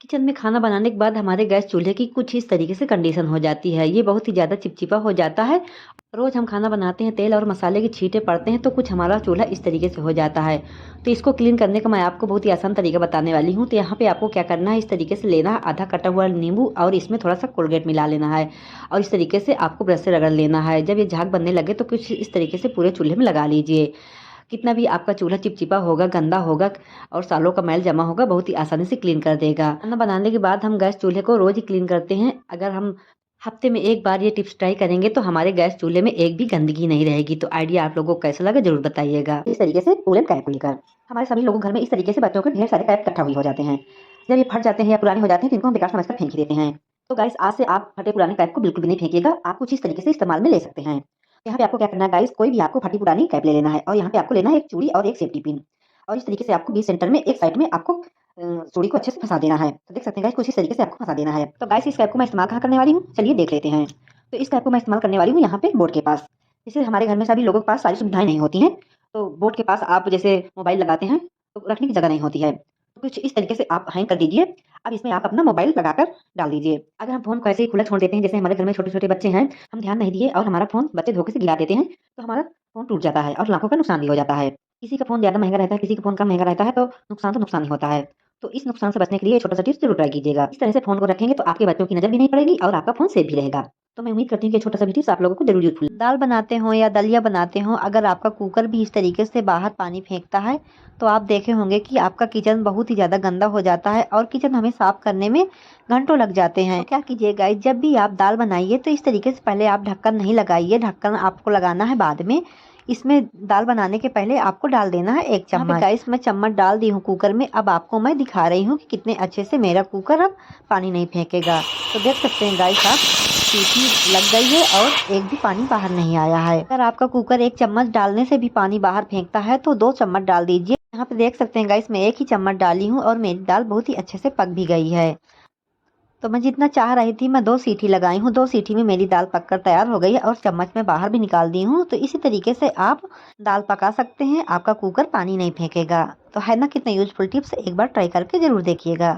Kitchen में खाना बनाने के बाद हमारे गैस चूल्हे की कुछ इस तरीके से कंडीशन हो जाती है। ये बहुत ही ज़्यादा चिपचिपा हो जाता है। रोज़ हम खाना बनाते हैं, तेल और मसाले की छींटे पड़ते हैं, तो कुछ हमारा चूल्हा इस तरीके से हो जाता है। तो इसको क्लीन करने का मैं आपको बहुत ही आसान तरीका बताने वाली हूँ। तो यहाँ पे आपको क्या करना है, इस तरीके से लेना है आधा कटा हुआ नींबू और इसमें थोड़ा सा कोलगेट मिला लेना है और इस तरीके से आपको ब्रश से रगड़ लेना है। जब ये झाग बनने लगे तो कुछ इस तरीके से पूरे चूल्हे में लगा लीजिए। कितना भी आपका चूल्हा चिपचिपा होगा, गंदा होगा और सालों का मैल जमा होगा, बहुत ही आसानी से क्लीन कर देगा। खाना बनाने के बाद हम गैस चूल्हे को रोज ही क्लीन करते हैं। अगर हम हफ्ते में एक बार ये टिप्स ट्राई करेंगे तो हमारे गैस चूल्हे में एक भी गंदगी नहीं रहेगी। तो आइडिया आप लोगों को कैसा लगा जरूर बताइएगा। इस तरीके से उलन कैप को लेकर हमारे सभी लोगों घर में इस तरीके से बच्चों के ढेर सारे कैप इकट्ठा हुए हो जाते हैं। जब ये फट जाते हैं या पुराने हो जाते हैं तो इनको हम बेकार समझकर फेंक ही देते हैं। तो गाइस, आज से आप फटे पुराने कैप को बिल्कुल भी नहीं फेंकिएगा। आप कुछ इस तरीके से इस्तेमाल में ले सकते हैं। यहाँ पे आपको क्या करना है गाइस, कोई भी आपको फटी पुरानी कैप ले लेना है और यहाँ पे आपको लेना है एक चूड़ी और एक सेफ्टी पिन और इस तरीके से आपको बीच सेंटर में एक साइड में आपको चूड़ी को अच्छे से फंसा देना है। तो देख सकते हैं गाइस, कुछ इस तरीके से आपको फंसा देना है। तो गाइस, इस कैप को मैं इस्तेमाल कहाँ करने वाली हूँ, चलिए देख लेते हैं। तो इस कैप को मैं इस्तेमाल करने वाली हूँ यहाँ पे बोर्ड के पास। जैसे हमारे घर में सभी लोगों के पास सारी सुविधाएं नहीं होती हैं, तो बोर्ड के पास आप जैसे मोबाइल लगाते हैं तो रखने की जगह नहीं होती है, तो कुछ इस तरीके से आप हैंग कर दीजिए। अब इसमें आप अपना मोबाइल लगाकर डाल दीजिए। अगर हम फोन को ऐसे ही खुला छोड़ देते हैं, जैसे हमारे घर में छोटे छोटे बच्चे हैं, हम ध्यान नहीं दिए और हमारा फोन बच्चे धोखे से गिरा देते हैं, तो हमारा फोन टूट जाता है और लाखों का नुकसान भी हो जाता है। किसी का फोन ज्यादा महंगा रहता है, किसी का फोन कम महंगा रहता है, तो नुकसान ही होता है। तो इस नुकसान से बचने के लिए छोटा सा टिप्स जरूर ट्राई कीजिएगा। इस तरह से फोन को रखेंगे तो आपके बच्चों की नजर भी नहीं पड़ेगी और आपका फोन सेफ भी रहेगा। तो मैं उम्मीद करती हूँ कि छोटा सा भी टिप्स आप लोगों को जरूर यूजफुल। दाल बनाते हो या दलिया बनाते हो, अगर आपका कुकर भी इस तरीके से बाहर पानी फेंकता है तो आप देखे होंगे कि आपका किचन बहुत ही ज़्यादा गंदा हो जाता है और किचन हमें साफ करने में घंटों लग जाते हैं। तो क्या कीजिए गाइस, जब भी आप दाल बनाइए तो इस तरीके से पहले आप ढक्कन नहीं लगाइए, ढक्कन आपको लगाना है बाद में। इसमें दाल बनाने के पहले आपको डाल देना है एक चम्मच। गाइस, मैं चम्मच डाल दी हूँ कुकर में। अब आपको मैं दिखा रही हूँ कि कितने अच्छे से मेरा कुकर अब पानी नहीं फेंकेगा। तो देख सकते हैं गाइस, आप सीटी लग गई है और एक भी पानी बाहर नहीं आया है। अगर आपका कुकर एक चम्मच डालने से भी पानी बाहर फेंकता है तो 2 चम्मच डाल दीजिए। यहाँ पे देख सकते हैं गाइस, मैं एक ही चम्मच डाली हूँ और मेरी दाल बहुत ही अच्छे से पक भी गई है। तो मैं जितना चाह रही थी मैं 2 सीटी लगाई हूँ, 2 सीटी में मेरी दाल पककर तैयार हो गई है और चम्मच में बाहर भी निकाल दी हूँ। तो इसी तरीके से आप दाल पका सकते हैं, आपका कुकर पानी नहीं फेंकेगा। तो है ना कितना यूजफुल टिप्स, एक बार ट्राई करके जरूर देखिएगा।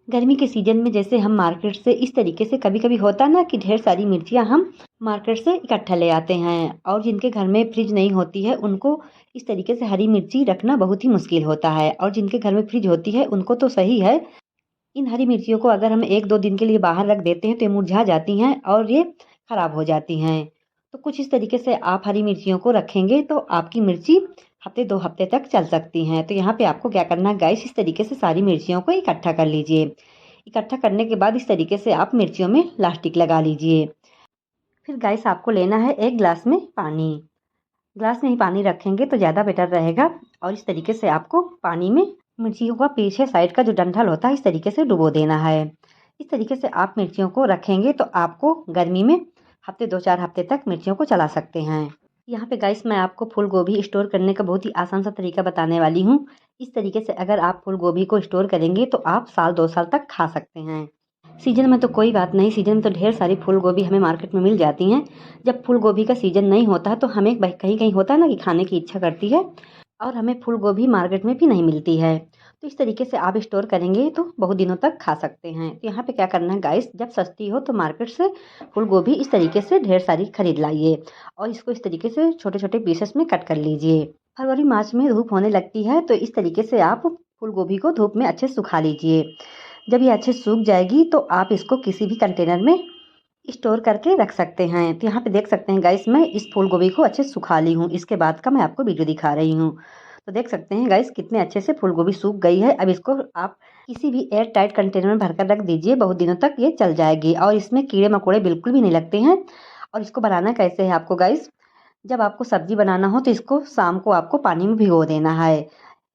गर्मी के सीजन में जैसे हम मार्केट से इस तरीके से कभी कभी होता है ना कि ढेर सारी मिर्चियाँ हम मार्केट से इकट्ठा ले आते हैं और जिनके घर में फ्रिज नहीं होती है उनको इस तरीके से हरी मिर्ची रखना बहुत ही मुश्किल होता है, और जिनके घर में फ्रिज होती है उनको तो सही है। इन हरी मिर्चियों को अगर हम 1-2 दिन के लिए बाहर रख देते हैं तो ये मुरझा जाती हैं और ये खराब हो जाती हैं। तो कुछ इस तरीके से आप हरी मिर्चियों को रखेंगे तो आपकी मिर्ची हफ्ते 2 हफ्ते तक चल सकती हैं। तो यहाँ पे आपको क्या करना है गाइस, इस तरीके से सारी मिर्चियों को इकट्ठा कर लीजिए। इकट्ठा करने के बाद इस तरीके से आप मिर्चियों में लास्टिक लगा लीजिए। फिर गाइस, आपको लेना है 1 गिलास में पानी। ग्लास में ही पानी रखेंगे तो ज़्यादा बेटर रहेगा और इस तरीके से आपको पानी में मिर्चियों का पीछे साइड का जो डंठल होता है इस तरीके से डुबो देना है। इस तरीके से आप मिर्चियों को रखेंगे तो आपको गर्मी में हफ्ते 2-4 हफ्ते तक मिर्चियों को चला सकते हैं। यहाँ पे गाइस, मैं आपको फूल गोभी स्टोर करने का बहुत ही आसान सा तरीका बताने वाली हूँ। इस तरीके से अगर आप फूल गोभी को स्टोर करेंगे तो आप साल 2 साल तक खा सकते हैं। सीजन में तो कोई बात नहीं, सीजन में तो ढेर सारी फूल गोभी हमें मार्केट में मिल जाती हैं। जब फूल गोभी का सीजन नहीं होता है तो हमें कहीं कहीं होता है ना कि खाने की इच्छा करती है और हमें फूल गोभी मार्केट में भी नहीं मिलती है। तो इस तरीके से आप स्टोर करेंगे तो बहुत दिनों तक खा सकते हैं। तो यहाँ पे क्या करना है गाइस, जब सस्ती हो तो मार्केट से फूल गोभी इस तरीके से ढेर सारी खरीद लाइए और इसको इस तरीके से छोटे छोटे पीसेस में कट कर लीजिए। फरवरी मार्च में धूप होने लगती है तो इस तरीके से आप फूल गोभी को धूप में अच्छे से सुखा लीजिए। जब ये अच्छे सूख जाएगी तो आप इसको किसी भी कंटेनर में स्टोर करके रख सकते हैं। तो यहाँ पे देख सकते हैं गाइस, मैं इस फूल गोभी को अच्छे से सुखा ली हूँ। इसके बाद का मैं आपको वीडियो दिखा रही हूँ। तो देख सकते हैं गाइस, कितने अच्छे से फूल गोभी सूख गई है। अब इसको आप किसी भी एयर टाइट कंटेनर में भरकर रख दीजिए, बहुत दिनों तक ये चल जाएगी और इसमें कीड़े मकोड़े बिल्कुल भी नहीं लगते हैं। और इसको बनाना कैसे है आपको गाइस, जब आपको सब्जी बनाना हो तो इसको शाम को आपको पानी में भिगो देना है।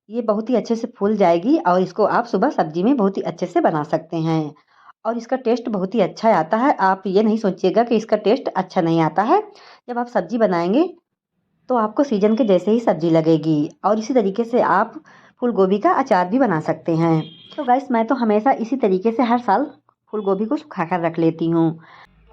ये बहुत ही अच्छे से फूल जाएगी और इसको आप सुबह सब्जी में बहुत ही अच्छे से बना सकते हैं और इसका टेस्ट बहुत ही अच्छा आता है। आप ये नहीं सोचिएगा कि इसका टेस्ट अच्छा नहीं आता है। जब आप सब्जी बनाएंगे तो आपको सीजन के जैसे ही सब्जी लगेगी और इसी तरीके से आप फूल गोभी का अचार भी बना सकते हैं। तो गाइस, मैं तो हमेशा इसी तरीके से हर साल फूल गोभी को सुखा कर रख लेती हूँ।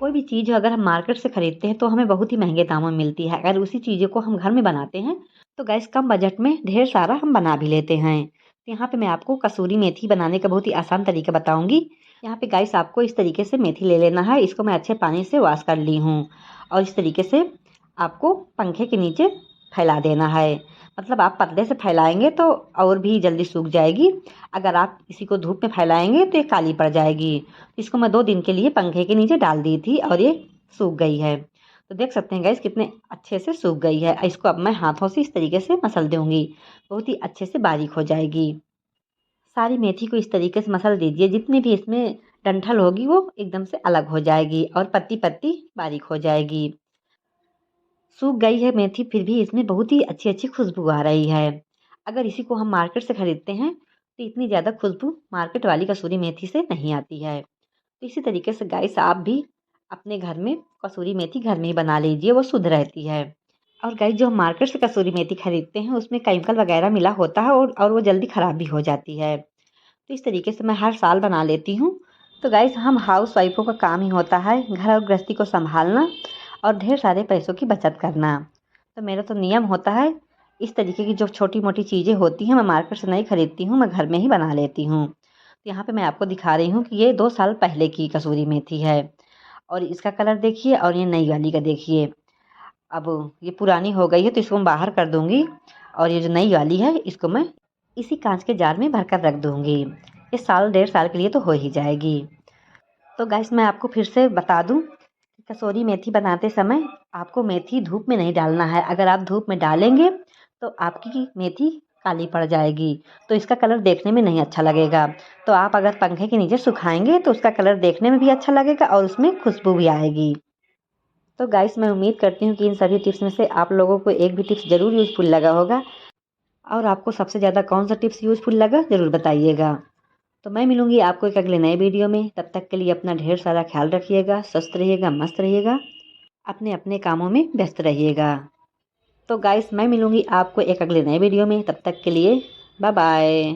कोई भी चीज़ अगर हम मार्केट से खरीदते हैं तो हमें बहुत ही महंगे दामों में मिलती है। अगर उसी चीज़ों को हम घर में बनाते हैं तो गैस कम बजट में ढेर सारा हम बना भी लेते हैं। तो यहाँ पे मैं आपको कसूरी मेथी बनाने का बहुत ही आसान तरीका बताऊंगी। यहाँ पे गाइस आपको इस तरीके से मेथी ले लेना है। इसको मैं अच्छे पानी से वॉश कर ली हूँ और इस तरीके से आपको पंखे के नीचे फैला देना है। मतलब आप पतले से फैलाएंगे तो और भी जल्दी सूख जाएगी। अगर आप इसी को धूप में फैलाएंगे तो ये काली पड़ जाएगी। इसको मैं 2 दिन के लिए पंखे के नीचे डाल दी थी और ये सूख गई है। तो देख सकते हैं गाइस कितने अच्छे से सूख गई है। इसको अब मैं हाथों से इस तरीके से मसल दूंगी, बहुत ही अच्छे से बारीक हो जाएगी। सारी मेथी को इस तरीके से मसल दीजिए, जितनी भी इसमें डंठल होगी वो एकदम से अलग हो जाएगी और पत्ती पत्ती बारीक हो जाएगी। सूख गई है मेथी, फिर भी इसमें बहुत ही अच्छी अच्छी खुशबू आ रही है। अगर इसी को हम मार्केट से खरीदते हैं तो इतनी ज़्यादा खुशबू मार्केट वाली कसूरी मेथी से नहीं आती है। तो इसी तरीके से गाइस आप भी अपने घर में कसूरी मेथी घर में ही बना लीजिए, वो शुद्ध रहती है। और गाइस जो हम मार्केट से कसूरी मेथी खरीदते हैं उसमें केमिकल वगैरह मिला होता है और वो जल्दी ख़राब भी हो जाती है। तो इस तरीके से मैं हर साल बना लेती हूँ। तो गाइस हम हाउस वाइफों का काम ही होता है घर और गृहस्थी को संभालना और ढेर सारे पैसों की बचत करना। तो मेरा तो नियम होता है इस तरीके की जो छोटी मोटी चीज़ें होती हैं मैं मार्केट से नहीं खरीदती हूँ, मैं घर में ही बना लेती हूँ। तो यहाँ पे मैं आपको दिखा रही हूँ कि ये 2 साल पहले की कसूरी मेथी है और इसका कलर देखिए और ये नई वाली का देखिए। अब ये पुरानी हो गई है तो इसको मैं बाहर कर दूँगी और ये जो नई वाली है इसको मैं इसी कांच के जार में भरकर रख दूँगी। ये साल 1.5 साल के लिए तो हो ही जाएगी। तो गाइस मैं आपको फिर से बता दूँ, कसूरी मेथी बनाते समय आपको मेथी धूप में नहीं डालना है। अगर आप धूप में डालेंगे तो आपकी मेथी काली पड़ जाएगी, तो इसका कलर देखने में नहीं अच्छा लगेगा। तो आप अगर पंखे के नीचे सुखाएंगे तो उसका कलर देखने में भी अच्छा लगेगा और उसमें खुशबू भी आएगी। तो गाइस मैं उम्मीद करती हूँ कि इन सभी टिप्स में से आप लोगों को एक भी टिप्स ज़रूर यूज़फुल लगा होगा और आपको सबसे ज़्यादा कौन सा टिप्स यूज़फुल लगा ज़रूर बताइएगा। तो मैं मिलूंगी आपको एक अगले नए वीडियो में। तब तक के लिए अपना ढेर सारा ख्याल रखिएगा, स्वस्थ रहिएगा, मस्त रहिएगा, अपने अपने कामों में व्यस्त रहिएगा। तो गाइस मैं मिलूंगी आपको एक अगले नए वीडियो में। तब तक के लिए बाय बाय।